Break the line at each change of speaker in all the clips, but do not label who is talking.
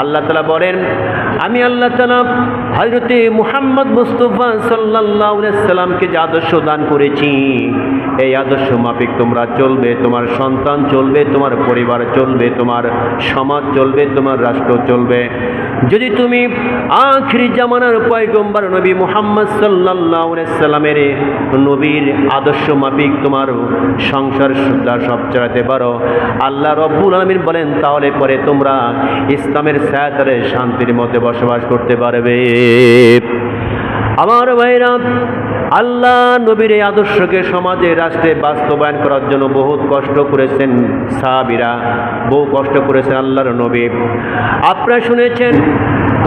আল্লাহ তাআলা বলেন, আমি আল্লাহ তাআলা হযরতে মুহাম্মদ মুস্তাফা সাল্লাল্লাহু আলাইহি সাল্লামকে যে আদর্শ দান করেছি, এই আদর্শ মাফিক তোমরা চলবে, তোমার সন্তান চলবে, তোমার পরিবার চলবে, তোমার সমাজ চলবে, তোমার রাষ্ট্র চলবে। যদি তুমি আখিরি জামানার পয়গম্বর নবী মুহাম্মদ সাল্লাল্লাহু আলাইহি সাল্লামের নবীর আদর্শ মাফিক তোমার সংসার সুদ্ধা সব চালাতে পারো, আল্লাহ রব্বুল আলামিন বলেন, তাহলে পরে তোমরা ইসলামের ছায়াতলে শান্তির মধ্যে বসবাস করতে পারবে। আমার ভাইরা, আল্লাহ নবীর এই আদর্শকে সমাজে রাষ্ট্রে বাস্তবায়ন করার জন্য বহুত কষ্ট করেছেন সাহাবীরা, বহু কষ্ট করেছেন আল্লাহর নবী। আপনারা শুনেছেন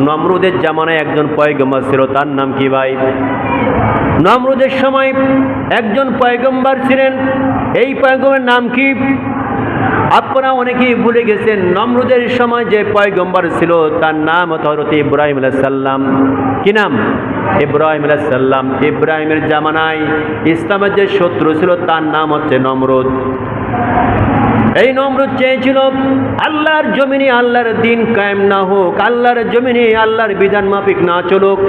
নমরুদের জামানায় একজন পয়গম্বর ছিল, তার নাম কি ভাই? নমরুদের সময় একজন পয়গম্বর ছিলেন, এই পয়গম্বরের নাম কি? আপনারা অনেকেই ভুলে গেছেন। নমরুদের সময় যে পয়গম্বর ছিল তার নাম হযরত ইব্রাহিম আলাইহিস সালাম। কি নাম? ইব্রাহিম আলাইহিস সালাম। ইব্রাহিমের জামানায় ইসলামের যে শত্রু ছিল তার নাম হচ্ছে নমরুদ। এই নমরুদ চেয়েছিল আল্লাহর জমিনে আল্লাহর দিন কায়েম না হোক, আল্লাহর জমিনে আল্লাহর বিধান মাফিক না চলুক।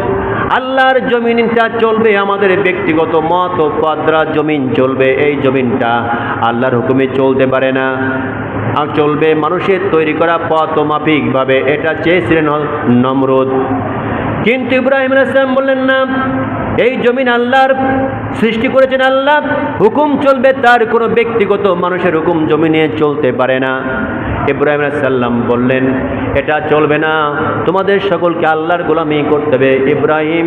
আল্লাহর জমিনটা চলবে আমাদের ব্যক্তিগত মত ও পাদ্রা জমিন চলবে, এই জমিনটা আল্লাহর হুকুমে চলতে পারে না, আর চলবে মানুষের তৈরি করা পথ ও মাফিকভাবে। এটা চেয়েছিলেন নমরুদ। কিন্তু ইব্রাহিম আলাইহিস সালাম বললেন না, এই জমিন আল্লাহর সৃষ্টি করেছেন আল্লাহ, হুকুম চলবে তার, কোনো ব্যক্তিগত মানুষের হুকুম জমিনে চলতে পারে না। ইব্রাহিম আলাইহিস সালাম বললেন, এটা চলবে না, তোমাদের সকলকে আল্লাহর গোলামি করতে হবে। ইব্রাহিম,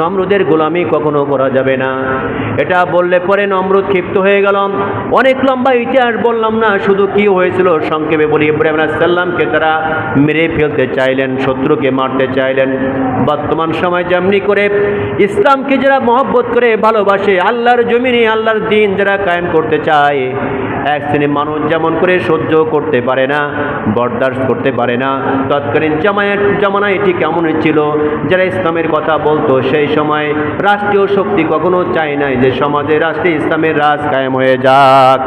নমরুদের গোলামি কখনো করা যাবে না। এটা বললে পরে নমরুদ ক্ষিপ্ত হয়ে গেল। অনেক লম্বা ইতিহাস বললাম না, শুধু কি হয়েছিল সংক্ষেপে বলি। ইব্রাহিম আলাইহিস সালামকে তারা মেরে ফেলতে চাইলেন, শত্রুকে মারতে চাইলেন। বর্তমান সময় যেমনি করে ইসলামকে যারা মহব্বত করে ভালোবাসে, আল্লাহর জমিনে আল্লাহর দিন যারা কায়েম করতে চায়, এক শ্রেণীর মানুষ যেমন করে সহ্য করতে পারে না, বরদাস্ত করতে পারে না। তৎকালীন জামানায় এটি কেমন ছিল, যারা ইসলামের কথা বলতো সেই সময় রাষ্ট্রীয় শক্তি কখনো চায় নাই যে সমাজে রাষ্ট্রে ইসলামের রাজ কায়েম হয়ে যাক।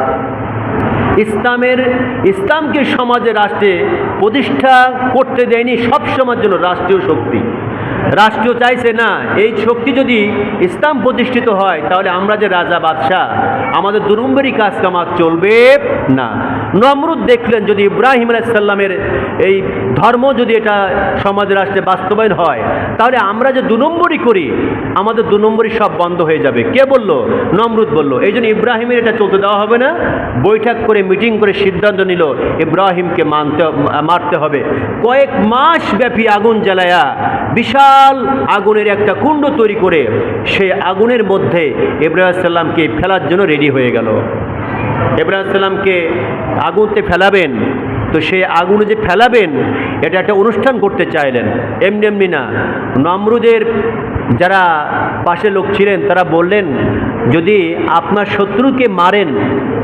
ইসলামকে সমাজে রাষ্ট্রে প্রতিষ্ঠা করতে দেয়নি সব সময়ের জন্য রাষ্ট্রীয় শক্তি। রাষ্ট্র চাইছে না, এই শক্তি যদি ইসলাম প্রতিষ্ঠিত হয় তাহলে আমরা যে রাজা বাদশাহ, আমাদের 2 নম্বরই কাজ কামাত চলবে না। নমরুদ দেখলেন যদি ইব্রাহিম আলাইহিস সালামের এই ধর্ম যদি এটা সমাজ রাষ্ট্রে বাস্তবায়ন হয়, তাহলে আমরা যে 2 নম্বরই করি, আমাদের 2 নম্বরই সব বন্ধ হয়ে যাবে। কে বলল? নমরুদ বলল। এই জন্য ইব্রাহিমের এটা চলতে দেওয়া হবে না। বৈঠক করে মিটিং করে সিদ্ধান্ত নিল ইব্রাহিমকে মারতে হবে। কয়েক মাস ব্যাপী আগুন জ্বালায়া বিশাল আগুনের একটা কুণ্ড তৈরি করে সেই আগুনের মধ্যে ইব্রাহিম আলাইহিস সালামকে ফেলার জন্য রেডি হয়ে গেল। ইব্রাহিম আলাইহিস সালামকে আগুনতে ফেলাবেন, তো সেই আগুনে যে ফেলাবেন এটা একটা অনুষ্ঠান করতে চাইলেন, এমনি এমনি না। নমরুদের যারা পাশে লোক ছিলেন তারা বললেন, যদি আপনার শত্রুকে মারেন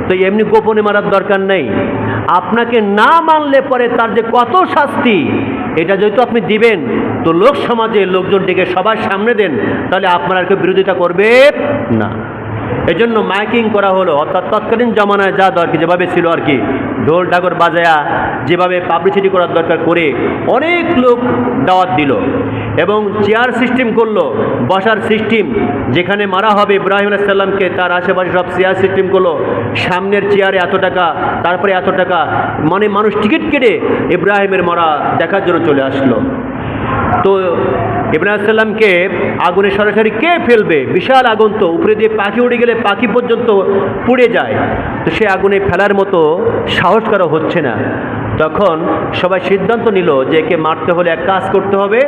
তো এমনি গোপনে মারার দরকার নেই, আপনাকে না মানলে পরে তার যে কত শাস্তি এটা যেহেতু আপনি দিবেন, তো লোক সমাজে লোকজন ডেকে সবার সামনে দেন, তাহলে আপনারা কেউ বিরোধিতা করবে না। এই জন্য মাইকিং করা হলো। অর্থাৎ তৎকালীন জমানায় যা দরকার, যেভাবে ছিল আর কি, ঢোল ঢাকর বাজায়া যেভাবে পাবলিসিটি করার দরকার করে অনেক লোক দাওয়াত দিল এবং চেয়ার সিস্টেম করলো, বসার সিস্টেম। যেখানে মারা হবে ইব্রাহিম আলাইহিস সালামকে তার আশেপাশে সব চেয়ার সিস্টেম করলো। সামনের চেয়ারে এত টাকা, তারপরে এত টাকা, মানে মানুষ টিকিট কেটে ইব্রাহিমের মারা দেখার জন্য চলে আসলো। তো ইব্রাহিম আলাইহিস সালামকে আগুনে সরাসরি কে ফেলবে? বিশাল আগুন, তো উপরে দিয়ে পাখি উড়ে গেলে পাখি পর্যন্ত পুড়ে যায়, তো সে আগুনে ফেলার মতো সাহস করা হচ্ছে না। তখন সবাই সিদ্ধান্ত নিল যে একে মারতে হলে এক কাজ করতে হবে,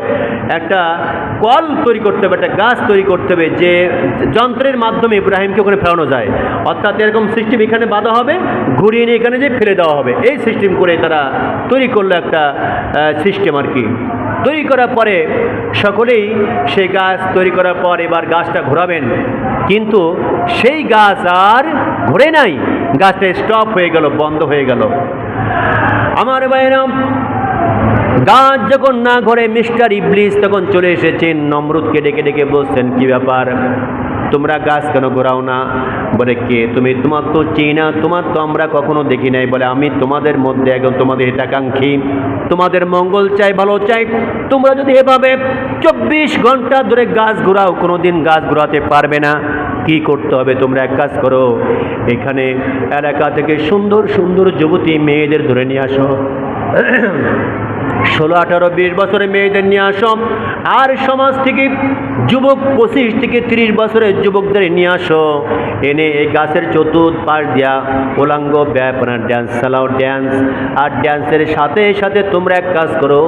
একটা কল তৈরি করতে হবে, একটা গাছ তৈরি করতে হবে, যে যন্ত্রের মাধ্যমে ইব্রাহিমকে ওখানে ফেলানো যায়। অর্থাৎ এরকম সিস্টেম এখানে বাঁধা হবে, ঘুরিয়ে নিয়ে এখানে যে ফেলে দেওয়া হবে, এই সিস্টেম করে তারা তৈরি করলো একটা সিস্টেম আর কি। তৈরি করার পরে সকলেই সেই গাছ তৈরি করার পর এবার গাছটা ঘোরাবেন, কিন্তু সেই গাছ আর ঘোরে নাই, গাছটা স্টপ হয়ে গেল, বন্ধ হয়ে গেল। আমার ভাইরা, গাছ যখন না ঘরে মিস্টার ইবলিস তখন চলে এসেছেন, নমরুদকে ডেকে ডেকে বলছেন, কি ব্যাপার? তোমরা গাছ কেন ঘোরাও না? বলে কে তুমি? তোমার তো চিনি না, তোমার তো আমরা কখনো দেখি নাই। বলে আমি তোমাদের মধ্যে একজন, তোমাদের হিতাকাঙ্ক্ষী, তোমাদের মঙ্গল চাই, ভালো চাই। তোমরা যদি এভাবে 24 ঘন্টা ধরে গাছ ঘোরাও, কোনোদিন গাছ ঘোরাতে পারবে না। কি করতে হবে? তোমরা এক কাজ করো, এখানে এলাকা থেকে সুন্দর সুন্দর যুবতী মেয়েদের ধরে নিয়ে আসো, 16, 18, 20 বছরের মেয়েদের নিয়ে আসো। আর সমাজ থেকে যুবক 25 থেকে 30 বছরের যুবকদের নিয়ে আসো। এনে এই গাছের চতুর্পাশ দিয়া উলাঙ্গ ব্যাপনা ড্যান্স চালাও, ড্যান্স। আর ড্যান্সের সাথে সাথে তোমরা এক কাজ করো,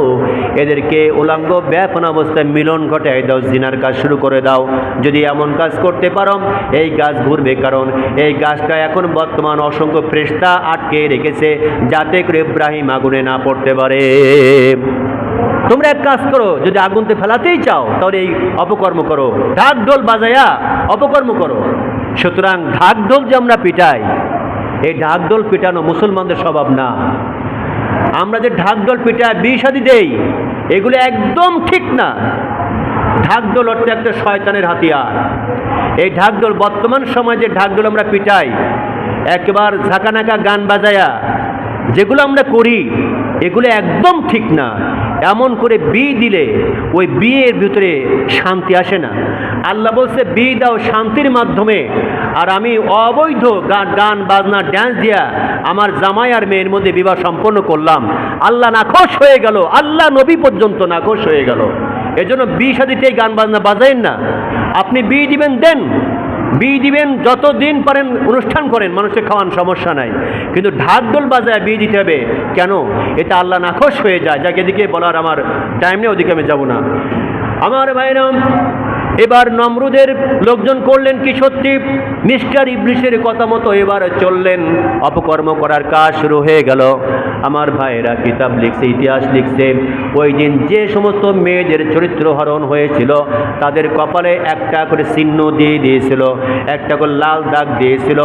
এদেরকে উলাঙ্গ ব্যাপনা অবস্থায় মিলন ঘটায় দাও, জিনার কাজ শুরু করে দাও। যদি এমন কাজ করতে পারো এই গাছ ঘুরবে, কারণ এই গাছটা এখন বর্তমান অসংখ্য ফেরেশতা আটকে রেখেছে যাতে করে ইব্রাহিম আগুনে না পড়তে পারে। তোমরা এক কাজ করো, যদি আগুনতে ফেলাতেই চাও তাহলে এই অপকর্ম করো, ঢাক ঢোল বাজায়া অপকর্ম করো। সুতরাং ঢাক ঢোল যে আমরা পিটাই, এই ঢাক ঢোল পিটানো মুসলমানদের স্বভাব না। আমরা যে ঢাক ঢোল পিটাই, বিয়ে শাদী দেই, এগুলো একদম ঠিক না। ঢাক ঢোল হচ্ছে একটা শয়তানের হাতিয়ার। এই ঢাক ঢোল, বর্তমান সময়ে যে ঢাক ঢোল আমরা পিটাই, একবার ঝাঁকানাকা গান বাজায়া যেগুলো আমরা করি, এগুলো একদম ঠিক না। এমন করে বিয়ে দিলে ওই বিয়ের ভিতরে শান্তি আসে না। আল্লাহ বলছে বিয়ে দাও শান্তির মাধ্যমে, আর আমি অবৈধ গান বাজনা ড্যান্স দিয়া আমার জামাই আর মেয়ের মধ্যে বিবাহ সম্পন্ন করলাম। আল্লাহ নাখোশ হয়ে গেল, আল্লাহ নবী পর্যন্ত নাখোশ হয়ে গেল। এজন্য বিয়ে শাদীতেই গান বাজনা বাজাইন না। আপনি বিয়ে দিবেন দেন, বিয়ে দিবেন যতদিন পারেন অনুষ্ঠান করেন, মানুষকে খাওয়ান, সমস্যা নাই। কিন্তু ঢাক ঢোল বাজায় বিয়ে দিতে হবে কেন? এটা আল্লাহ নাখোশ হয়ে যায়। যাকে এদিকে বলার আমার টাইম নেই, ওদিকে আমি যাব না। আমার ভাইরাম, এবার নমরুদের লোকজন করলেন কি? সত্যি মিস্টার ইবলিসের কথা মতো এবার চললেন, অপকর্ম করার কাজ শুরু হয়ে গেল। আমার ভাইরা কিতাব লিখছে, ইতিহাস লিখছে, ওই দিন যে সমস্ত মেয়েদের চরিত্র হরণ হয়েছিল তাদের কপালে একটা করে চিহ্ন দিয়ে দিয়েছিল, একটা করে লাল দাগ দিয়েছিল।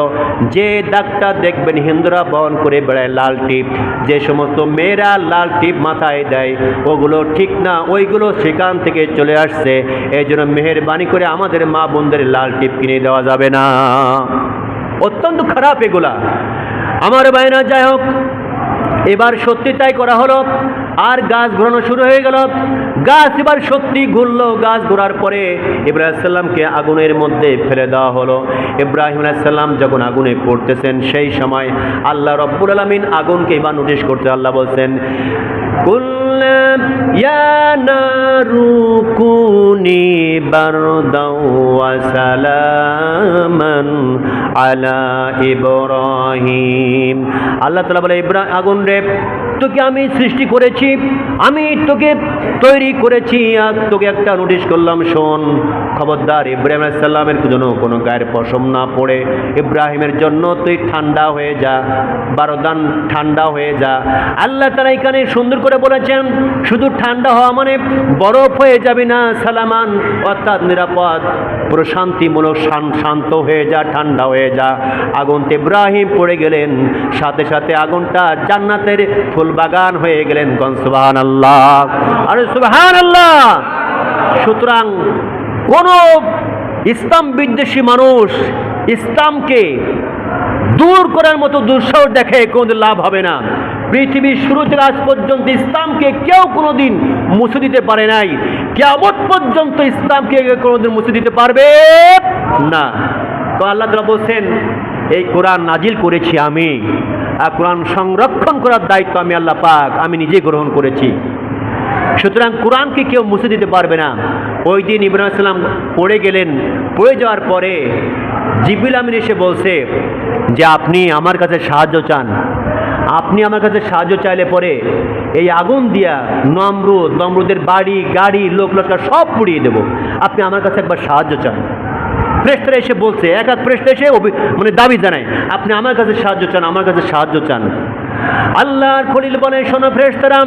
যে দাগটা দেখবেন হিন্দুরা বহন করে বেড়ায় লাল টিপ, যে সমস্ত মেয়েরা লাল টিপ মাথায় দেয় ওগুলো ঠিক না, ওইগুলো সেখান থেকে চলে আসছে। এই জন্য মেহেরবানি করে আমাদের মা বোনদের লাল টিপ কিনে দেওয়া যাবে না, অত্যন্ত খারাপ এগুলা। আমার বাইনা, যাই হোক, এবার সত্যি তাই করা হলো। আর গাছ ঘোরানো শুরু হয়ে গেল। গাছ এবার সত্যি ঘুরলো। গাছ ঘোরার পরে ইব্রাহিম আলাইহিস সালামকে আগুনের মধ্যে ফেলে দেওয়া হলো। ইব্রাহিম আলাইহিস সালাম যখন আগুনে পড়তেছেন, সেই সময় আল্লাহ রব্বুল আলামিন আগুনকে এবার নোটিশ করতে আল্লাহ বলছেন, কুল্লা ইয়া নারু কুনি বারদাও ওয়া সালামান আলা ইব্রাহিম। আল্লাহ তাআলা বলে, আগুন রে, তোকে আমি সৃষ্টি করেছি, আমি তোকে তৈরি করেছি, আর তোকে একটা নোটিশ করলাম, শোন, খবরদার ইব্রাহিম আলাইহিস সালামের জন্য কোনো গায়ের পশম না পড়ে, ইব্রাহিমের জন্য তুই ঠান্ডা হয়ে যা, বারদান ঠান্ডা হয়ে যা। আল্লাহ তাআলা এখানে সুন্দর করে বলেছেন, শুধু ঠান্ডা হওয়া মানে বরফ হয়ে যাবে না, সালামান অর্থাৎ নিরাপদ, প্রশান্তিমূলক, শান্ত হয়ে যা, ঠান্ডা হয়ে যা। আগুনতে ইব্রাহিম পড়ে গেলেন, সাথে সাথে আগুনটা জান্নাতের ফুল বাগান হয়ে গেলেন। সুবহানাল্লাহ, আরে সুবহানাল্লাহ। সুতরাং কোন ইসলাম বিদ্বেষী মানুষ ইসলামকে দূর করার মতো দুঃসাহস দেখে কোনোদিন লাভ হবে না। পৃথিবীর শুরু থেকে আজ পর্যন্ত ইসলামকে কেউ কোনোদিন মুছে দিতে পারে নাই, কিয়ামত পর্যন্ত ইসলামকে কোনোদিন মুছে দিতে পারবে না। তো আল্লাহ তাআলা বলছেন, এই কোরআন নাজিল করেছি আমি, আর কোরআন সংরক্ষণ করার দায়িত্ব আমি আল্লাহ পাক আমি নিজে গ্রহণ করেছি। সুতরাং কোরআনকে কেউ মুছে দিতে পারবে না। ওই দিন ইব্রাহিম আলাইহিস সালাম পড়ে গেলেন। পড়ে যাওয়ার পরে জিবরিল আমিন এসে বলছে যে, আপনি আমার কাছে সাহায্য চান। আপনি আমার কাছে সাহায্য চাইলে পরে এই আগুন দিয়া নমরুদের বাড়ি, গাড়ি, লোক লস্কর সব পুড়িয়ে দেব। আপনি আমার কাছে একবার সাহায্য চান। ফেরেশতারা এসে বলছে, এক ফেরেশতা এসে মানে দাবি জানায়, আপনি আমার কাছে সাহায্য চান, আমার কাছে সাহায্য চান। আল্লাহর খলিল বলে, শোনো ফেরেশতারা,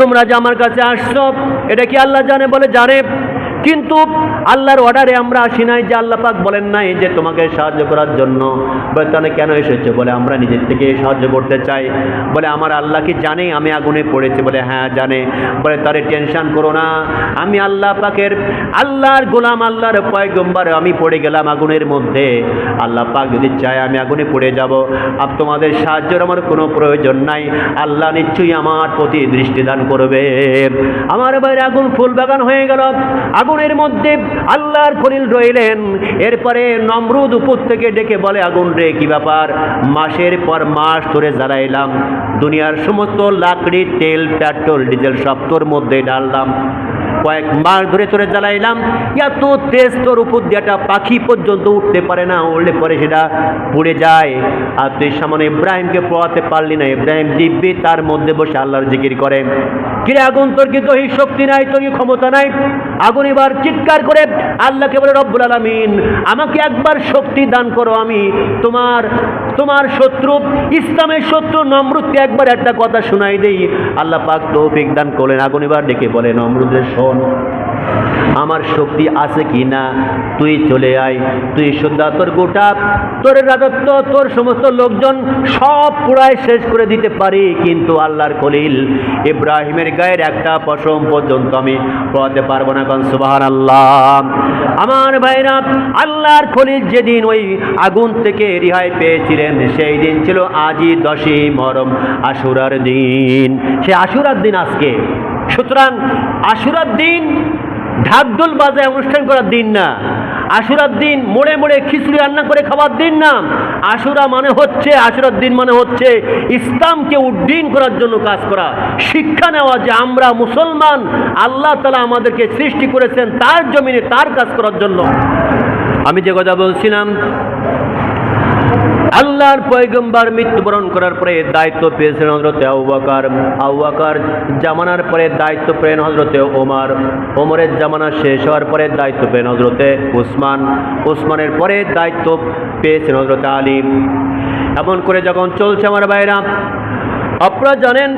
তোমরা যে আমার কাছে আসছো এটা কি আল্লাহ জানে? বলে জানে। কিন্তু আল্লাহর অর্ডারে আমরা আসি নাই, যে আল্লাহ পাক বলেন নাই যে তোমাকে সাহায্য করার জন্য। বলে তাহলে কেন এসেছে? বলে আমরা নিজের থেকে সাহায্য করতে চাই। বলে আমার আল্লাহ কি জানে আমি আগুনে পড়েছি? বলে হ্যাঁ জানে। বলে তারে টেনশন করো না, আমি আল্লাহ পাকের আল্লাহর গোলাম, আল্লাহর পয়গম্বর, আমি পড়ে গেলাম আগুনের মধ্যে। আল্লাহ পাক যদি চায় আমি আগুনে পড়ে যাব, আর তোমাদের সাহায্যের আমার কোনো প্রয়োজন নাই। আল্লাহ নিশ্চয়ই আমার প্রতি দৃষ্টিদান করবে। আমার বাইরে আগুন ফুল বাগান হয়ে গেল। আগুনের মধ্যে আল্লাহর খলিল রইলেন। এরপরে নমরুদ উপর থেকে ডেকে বলে, আগুন রে কি ব্যাপার? মাসের পর মাস ধরে জ্বালাইলাম, দুনিয়ার সমস্ত লাকড়ি, তেল, পেট্রোল, ডিজেল সব তোর মধ্যে ডাললাম, কয়েক মাস ধরে তোরে জ্বালাইলাম, এত তেজ তোর উপর দিয়ে একটা পাখি পর্যন্ত উঠতে পারে না, উঠলে পরে সেটা পুড়ে যায়। আর তুই সামনে ইব্রাহিমকে পোয়াতে পারলি না। ইব্রাহিম দিব্যি তার মধ্যে বসে আল্লাহর জিকির করে। কিরে আগুন, তোর কি দৈহিক শক্তি নাই, তোর কি ক্ষমতা নাই? আগুন এবার চিৎকার করে আল্লাহকে বলে, রব্বুল আলামিন আমাকে একবার শক্তি দান করো, আমি তোমার শত্রু, ইসলামের শত্রু নমরুদকে একবার একটা কথা শোনাই দেই। আল্লাহ পাক তৌফিক দান করলেন। আগুন এবার ডেকে বলে, নমরুদের শোন, আমার শক্তি আছে কি না তুই চলে আয়, তুই সুদ্ধা তোর গোটা, তোর রাজত্ব, তোর সমস্ত লোকজন সব পুরায় শেষ করে দিতে পারি, কিন্তু আল্লাহর খলিল ইব্রাহিমের গায়ের একটা পশম পর্যন্ত আমি পোয়াতে পারবো না। কারণ সুবহানাল্লাহ। আমার ভাইরা, আল্লাহর খলিল যেদিন ওই আগুন থেকে রেহাই পেয়েছিলেন, সেই দিন ছিল আজই 10ই মুহররম, আশুরার দিন। সে আশুরার দিন আজকে। সুতরাং আশুরার দিন ঢাকঢোল বাজায় অনুষ্ঠান করার দিন না। আশুরার দিন মোড়ে মোড়ে খিচুড়ি রান্না করে খাওয়ার দিন না। আশুরার দিন মানে হচ্ছে ইসলামকে উড্ডীন করার জন্য কাজ করা, শিক্ষা নেওয়া যে আমরা মুসলমান, আল্লাহ তাআলা আমাদেরকে সৃষ্টি করেছেন তার জমিনে তার কাজ করার জন্য। আমি যে কথা বলছিলাম, আল্লাহর পয়গম্বর মৃত্যুবরণ করার পরে দায়িত্ব পেয়েছেন হযরতে আবু বকর। আবু বকর জামানার পরে দায়িত্ব পেলেন হযরতে ওমর। ওমরের জামানা শেষ হওয়ার পরে দায়িত্ব পেলেন হযরতে উসমান। উসমানের পরে দায়িত্ব পেয়েছেন হযরতে আলী। এমন করে যখন চলছে আমার ভাইরা, আপনারা জানেন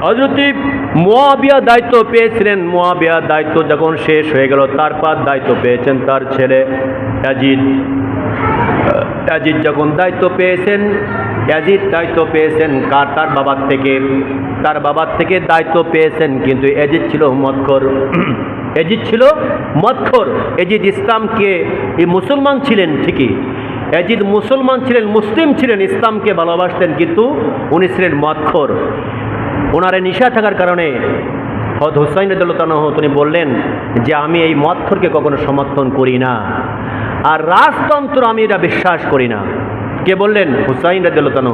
হযরতে মুয়াবিয়া দায়িত্ব পেয়েছিলেন। মুয়াবিয়া দায়িত্ব যখন শেষ হয়ে গেল, তারপর দায়িত্ব পেয়েছেন তার ছেলে ইয়াজিদ। ইয়াজিদ যখন দায়িত্ব পেয়েছেন, ইয়াজিদ দায়িত্ব পেয়েছেন তার বাবার থেকে। তার বাবার থেকে দায়িত্ব পেয়েছেন, কিন্তু ইয়াজিদ ছিল মদখোর। ইয়াজিদ ইসলামকে, মুসলমান ছিলেন ঠিকই, ইয়াজিদ মুসলমান ছিলেন, মুসলিম ছিলেন, ইসলামকে ভালোবাসতেন, কিন্তু উনি ছিলেন মদখোর। ওনারে নিশা থাকার কারণে হযরত হুসাইন রাদিয়াল্লাহু তাআলা তিনি বললেন যে আমি এই মদখোরকে কখনো সমর্থন করি না, আর রাজতন্ত্র আমি এটা বিশ্বাস করি না। কে বললেন? হুসাইন রাদিয়াল্লাহু তাআলা।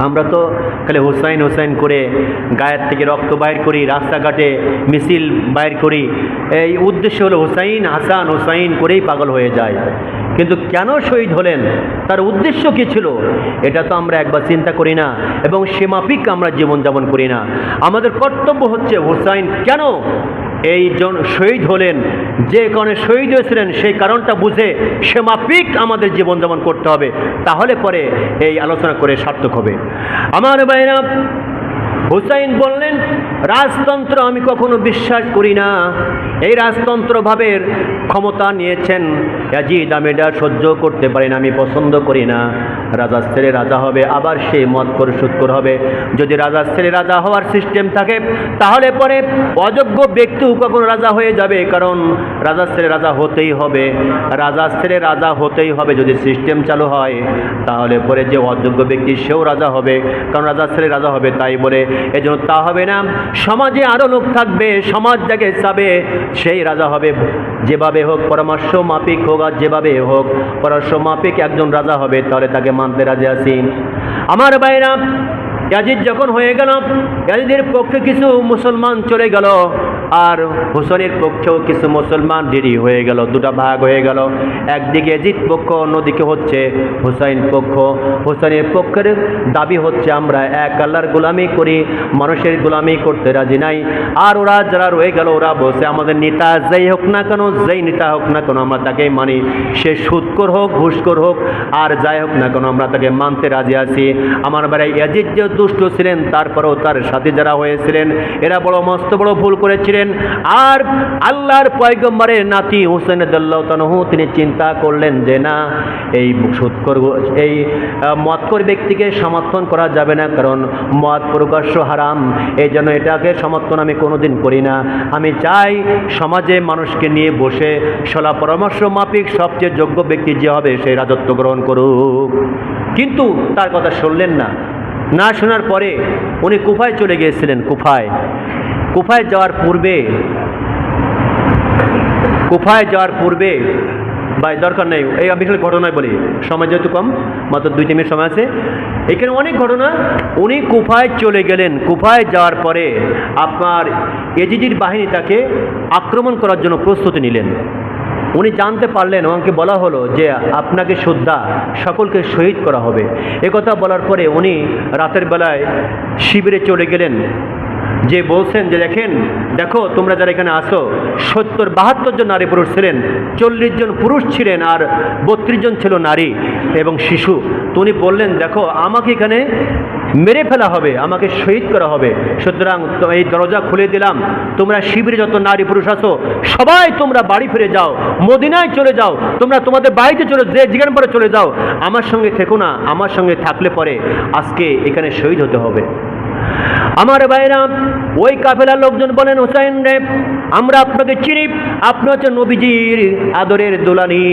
আমরা তো খালি হুসাইন হুসাইন করে গায়ের থেকে রক্ত বাইর করি, রাস্তাঘাটে মিছিল বাইর করি, এই উদ্দেশ্য হলো হুসাইন, হাসান, হুসাইন করেই পাগল হয়ে যায়। কিন্তু কেন শহীদ হলেন, তার উদ্দেশ্য কী ছিল, এটা তো আমরা একবার চিন্তা করি না, এবং সে মাফিক আমরা জীবনযাপন করি না। আমাদের কর্তব্য হচ্ছে হুসাইন কেন এই শহীদ হলেন, যে কারণে শহীদ হয়েছিলেন সেই কারণটা বুঝে সে মাফিক আমাদের জীবনযাপন করতে হবে, তাহলে পরে এই আলোচনা করে সার্থক হবে। আমার ভাইরা, হুসাইন বললেন রাজতন্ত্র আমি কখনো বিশ্বাস করি না। এই রাজতন্ত্র ভাবের ক্ষমতা নিয়েছেন ইয়াজিদ, আমি এটা সহ্য করতে পারি না, আমি পছন্দ করি না। রাজার ছেলে রাজা হবে, আবার সে মদখোর সুদখোর হবে। যদি রাজার ছেলে রাজা হওয়ার সিস্টেম থাকে, তাহলে পরে অযোগ্য ব্যক্তিও কখনো রাজা হয়ে যাবে, কারণ রাজার ছেলে রাজা হতেই হবে। রাজার ছেলে রাজা হতেই হবে যদি সিস্টেম চালু হয়, তাহলে পরে যে অযোগ্য ব্যক্তি সেও রাজা হবে, কারণ রাজার ছেলে রাজা হবে তাই বলে। এজন্য তা হবে না। সমাজে আরও লোক থাকবে, সমাজ যাকে চাবে সেই রাজা হবে। যেভাবে হোক পরামর্শ মাফিক হোক, আর যেভাবে হোক পরামর্শ মাফিক একজন রাজা হবে, তাহলে তাকে মানতে রাজি আছি। আমার ভাইরা, ইয়াজিদ যখন হয়ে গেল, ইয়াজিদের পক্ষে কিছু মুসলমান চলে গেল, আর হুসাইনের পক্ষেও কিছু মুসলমান দেরি হয়ে গেল, দুটা ভাগ হয়ে গেল। একদিকে ইয়াজিদ পক্ষ, অন্যদিকে হচ্ছে হুসাইন পক্ষ। হুসাইনের পক্ষের দাবি হচ্ছে আমরা এক আল্লাহর গোলামি করি, মানুষের গোলামি করতে রাজি নাই। আর ওরা যারা রয়ে গেল, ওরা বলছে আমাদের নেতা যেই হোক না কেন, যেই নেতা হোক না কেন আমরা তাকেই মানি, সে সুদখোর হোক, ঘুষখোর হোক, আর যাই হোক না কেন আমরা তাকে মানতে রাজি আছি। আমার ভাই ইয়াজিদ যে দুষ্ট ছিলেন, তারপরেও তার সাথে যারা হয়েছিলেন এরা বড় মস্ত বড় ভুল করেছিলেন। গেলেন। আর আল্লাহর পয়গম্বরের নাতি হুসেন রাদিয়াল্লাহু তাআলা তিনি চিন্তা করলেন যে না, এই সুদখোর এই মদখোর ব্যক্তিকে সমর্থন করা যাবে না, কারণ মদ প্রকাশ্য হারাম। এই জন্য এটাকে সমর্থন আমি কোনোদিন করি না। আমি চাই সমাজে মানুষকে নিয়ে বসে সলা পরামর্শ মাফিক সবচেয়ে যোগ্য ব্যক্তি যে হবে সেই রাজত্ব গ্রহণ করুক। কিন্তু তার কথা শুনলেন না। না শোনার পরে উনি কুফায় চলে গিয়েছিলেন। কুফায় যাওয়ার পূর্বে ভাই দরকার নেই, এই আমি ঘটনায় বলি, সময় যেহেতু কম, মাত্র 2-3 মিনিট সময় আছে। এখানে অনেক ঘটনা। উনি কুফায় চলে গেলেন। কুফায় যাওয়ার পরে আপনার এজিদির বাহিনী তাকে আক্রমণ করার জন্য প্রস্তুতি নিলেন। উনি জানতে পারলেন, ওনাকে বলা হলো যে আপনাকে শ্রদ্ধা সকলকে শহীদ করা হবে। একথা বলার পরে উনি রাতের বেলায় শিবিরে চলে গেলেন, যে বলছেন যে দেখো তোমরা যারা এখানে আসো, 72 জন নারী পুরুষ ছিলেন, 40 জন পুরুষ ছিলেন আর 32 জন ছিল নারী এবং শিশু। তো উনি বললেন দেখো আমাকে এখানে মেরে ফেলা হবে, আমাকে শহীদ করা হবে, সুতরাং এই দরজা খুলে দিলাম, তোমরা শিবিরে যত নারী পুরুষ আছো সবাই তোমরা বাড়ি ফিরে যাও, মদিনায় চলে যাও, তোমরা তোমাদের বাড়িতে যেখানে পরে চলে যাও, আমার সঙ্গে থেকো না, আমার সঙ্গে থাকলে পরে আজকে এখানে শহীদ হতে হবে। আমার ভাইরা, ওই কাফেলার লোকজন বলেন হুসাইন রে, আমরা আপনাকে চিনি, আপনি হচ্ছে নবীজির আদরের দুলানি,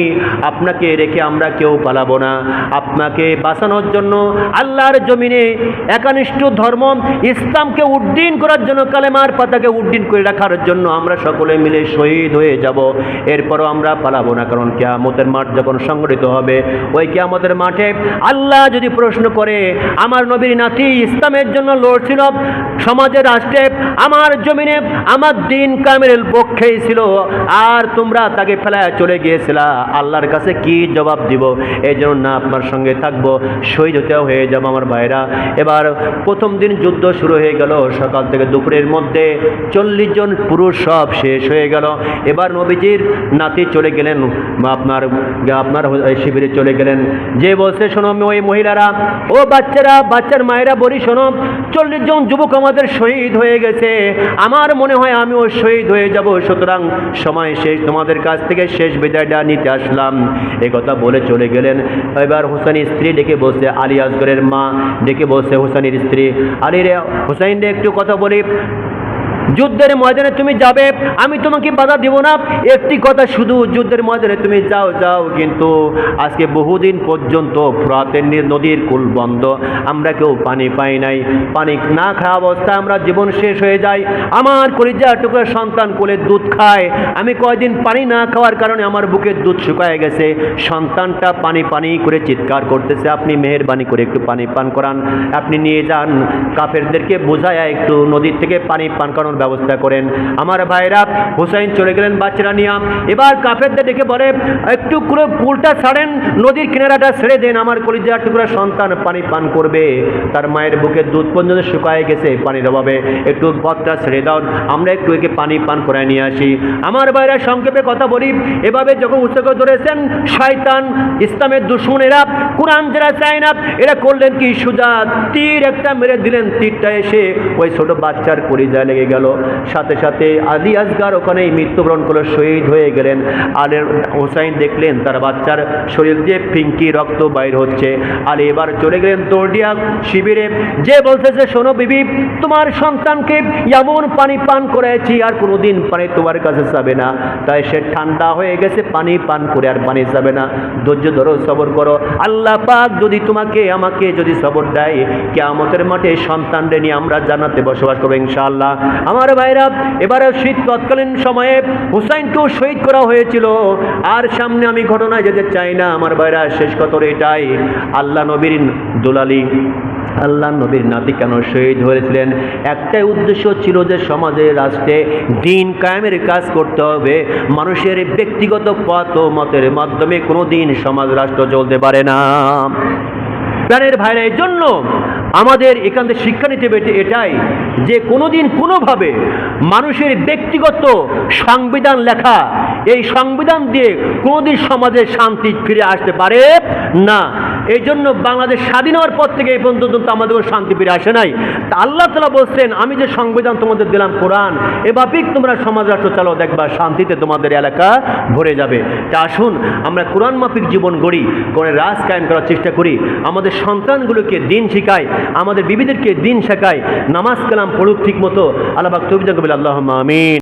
আপনাকে রেখে আমরা কেউ পালাবো না। আপনাকে বাঁচানোর জন্য আল্লাহর জমিনে একানিষ্ঠ ধর্ম ইসলামকে উড্ডীন করার জন্য, কালেমার পাতাকে উড্ডীন করে রাখার জন্য আমরা সকলে মিলে শহীদ হয়ে যাব। এরপরও আমরা পালাবো না, কারণ কিয়ামতের মাঠ যখন সংগঠিত হবে, ওই কিয়ামতের মাঠে আল্লাহ যদি প্রশ্ন করে আমার নবীর নাতি ইসলামের জন্য লড়ছিল, সমাজের রাষ্ট্রে আমার জমিনে আমার দিন কায়েমের পক্ষেই ছিল, আর তোমরা তাকে ফেলায় চলে গিয়েছিলা, আল্লাহর কাছে কি জবাব দিব? এই জন্য না আপনার সঙ্গে থাকবো, শহীদ হতেও হয়ে যাব। আমার ভাইরা, এবার প্রথম দিন যুদ্ধ শুরু হয়ে গেল। সকাল থেকে দুপুরের মধ্যে 40 জন পুরুষ সব শেষ হয়ে গেল। এবার নবীজির নাতি চলে গেলেন, আপনার শিবিরে চলে গেলেন। যে বলছে শোনো ওই মহিলারা, ও বাচ্চার মায়েরা বলি শোনো, 40 জন যুবক আমাদের শহীদ হয়ে গেছে, আমার মনে হয় আমিও শহীদ হয়ে যাব, সুতরাং সময় শেষ, তোমাদের কাছ থেকে শেষ বিদায়টা নিতে আসলাম। এই কথা বলে চলে গেলেন। এবার হুসাইনের স্ত্রী ডেকে বসে, আলী আসগরের মা ডেকে বসে হুসাইনের স্ত্রী, আলী রে, হুসাইন রে একটু কথা বলি, যুদ্ধের ময়দানে তুমি যাবে, আমি তোমাকে বাধা দেব না, একটি কথা শুধু, যুদ্ধের ময়দানে তুমি যাও, কিন্তু আজকে বহুদিন পর্যন্ত ফোরাতের নদীর কুল বন্ধ, আমরা কেউ পানি পাই নাই, পানি না খাওয়া অবস্থায় আমরা জীবন শেষ হয়ে যায়। আমার কলিজা টুকরা সন্তান কোলে দুধ খায়, আমি কয়দিন পানি না খাওয়ার কারণে আমার বুকের দুধ শুকায় গেছে, সন্তানটা পানি করে চিৎকার করতেছে, আপনি মেহেরবানি করে একটু পানি পান করান, আপনি নিয়ে যান, কাফেরদেরকে বোঝায় একটু নদীর থেকে পানি পান করানোর ব্যবস্থা করেন। আমার ভাইরা, হুসাইন চলে গেলেন বাচ্চারা নিয়ে। এবার কাফেরদের ডেকে বলে, একটু করে পুলটা ছাড়েন, নদীর কিনারাটা ছেড়ে দেন, আমার কলিজার টুকরা সন্তান পানি পান করবে, তার মায়ের বুকের দুধ পর্যন্ত শুকায় গেছে পানির অভাবে, একটু পথটা ছেড়ে দাও, আমরা একটু একে পানি পান করায় নিয়ে আসি। আমার ভাইরা, সংক্ষেপে কথা বলি, এভাবে যখন উৎসর্গ ধরেছেন শয়তান, ইসলামের দুশমনেরা, কোরআন যারা চায় না, এরা করলেন কি, সোজা তীর একটা মেরে দিলেন, তীরটা এসে ওই ছোট বাচ্চার কলিজায় লেগে গেল। সাথে সাথে আলী আসগার ওখানেই মৃত্যুবরণ করে শহীদ হয়ে গেলেন। আলী হুসাইন দেখলেন তার বাচ্চার শরীর দিয়ে ফিঙ্কি রক্ত বাইর হচ্ছে। আলী এবার চলে গেলেন দৌড়িয়া শিবিরে, যে বলতেছে শোনো বিবি, তোমার সন্তানকে এমন পানি পান করেছি আর কোনোদিন পানি তোমার কাছে যাবে না, তাই সে ঠান্ডা হয়ে গেছে, পানি পান করে আর পানি যাবে না, ধৈর্য ধরো, সবর করো, আল্লাহ পাক যদি আমাকে যদি সবর দেয়, কিয়ামতের মাঠে সন্তানদের নিয়ে আমরা জান্নাতে বসবাস করবো ইনশাআল্লাহ। আমার ভাইরা, এবারে শীত তৎকালীন সময়ে হুসাইনকেও শহীদ করা হয়েছিল। আর সামনে আমি ঘটনায় যেতে চাই না আমার ভাইরা, শেষ কথা এটাই, আল্লাহ নবীর দুলালি, আল্লাহ নবীর নাতি কেন শহীদ হয়েছিলেন? একটাই উদ্দেশ্য ছিল যে সমাজে রাষ্ট্রে দিন কায়েমের কাজ করতে হবে, মানুষের ব্যক্তিগত পথ ও মতের মাধ্যমে কোনো দিন সমাজ রাষ্ট্র চলতে পারে না। প্রাণের ভাইরা, এই জন্য আমাদের এখান থেকে শিক্ষা নিতে হবে এটাই, যে কোনোদিন কোনোভাবে মানুষের ব্যক্তিগত সংবিধান লেখা, এই সংবিধান দিয়ে কোনোদিন সমাজে শান্তি ফিরে আসতে পারে না। এই জন্য বাংলাদেশ স্বাধীন হওয়ার পর থেকে এই পর্যন্ত আমাদের কোনো শান্তি ফিরে আসে নাই। তা আল্লাহ তাআলা বলছেন, আমি যে সংবিধান তোমাদের দিলাম কোরআন, এভাবেই তোমরা সমাজ রাষ্ট্র চালাও, দেখবা শান্তিতে তোমাদের এলাকা ভরে যাবে। তা আসুন আমরা কোরআন মাফিক জীবন গড়ি, করে রাজ কায়েম করার চেষ্টা করি, আমাদের সন্তানগুলোকে দিন শেখাই, আমাদের বিবিদেরকে দিন শেখাই, নামাজ কালাম পড়ুক ঠিক মতো। আল্লাহ পাক তৌফিক দান করুন। আল্লাহুম্মা আমিন।